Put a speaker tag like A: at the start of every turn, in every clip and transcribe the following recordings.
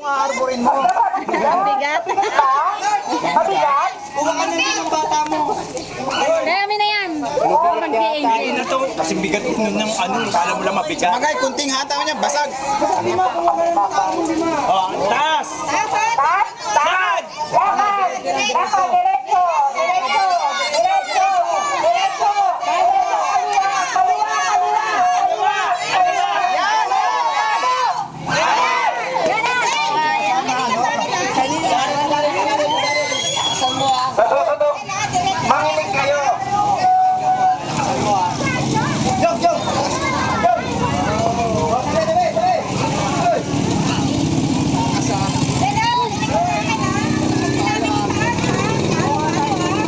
A: ang aarborin mo.
B: Ang bigat.
C: Mabigat?
A: Kuha ka na ng bata mo.
B: Kami na yan. Mag-i-engine.
D: Ito, kasing bigat nun ng ano, kala mo lang mabigat.
A: Magay, kunting hata mo niya, basag.
D: Oh, taas!
C: Taas? Taas? Lakad! Lakad, diretso! Diretso! Diretso! Diretso! Kaliwa! Kaliwa! Kaliwa! Kaliwa! Kaliwa! Yan!
A: Sa susunod, manginig kayo. Jog, jog! Jog!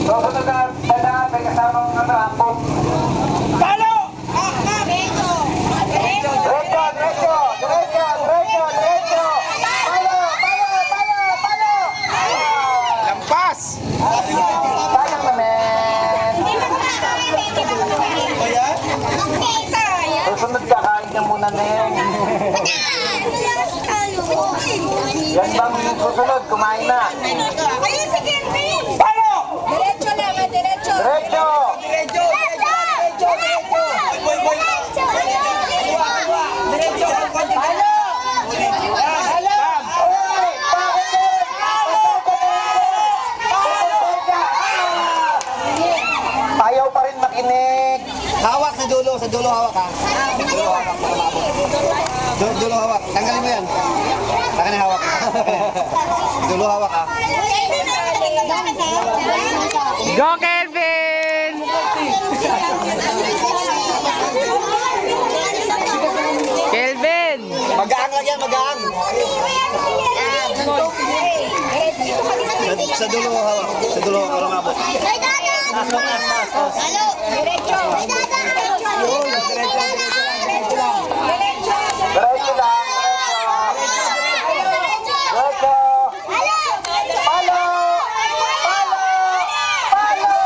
A: Susunod na, dadaan, may kasamang ambon.
D: Palo!
A: Diretso, diretso, diretso, diretso, diretso. Palo, palo, palo, palo. Lampas. Sayang naman. Susunod ka, kain ka muna, Neng. Yan bang susunod, kumain na. Palo!
C: Diretso lang, diretso!
A: Diretso. Ayaw pa rin makinig.
E: Hawak sa dulo hawak ha. Dulo hawak para maabot. Dulo hawak. Tanggalin mo yan. Saka na hawak. Dulo hawak ha.
B: Go, Kelvin! Kelvin!
E: Magaang lang yan, magaang. Sa dulo hawak. Sa dulo hawak para maabot.
C: Halo, diretso!
A: Diretso lang. Diretso. Palo! Palo! Palo!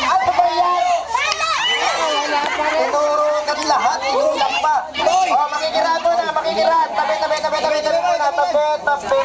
A: Ano ba yan? Tinuro ka lahat. Tinuro lang pa. Oh, makikirat mo na. Makikirat. Tabi muna. Tabi.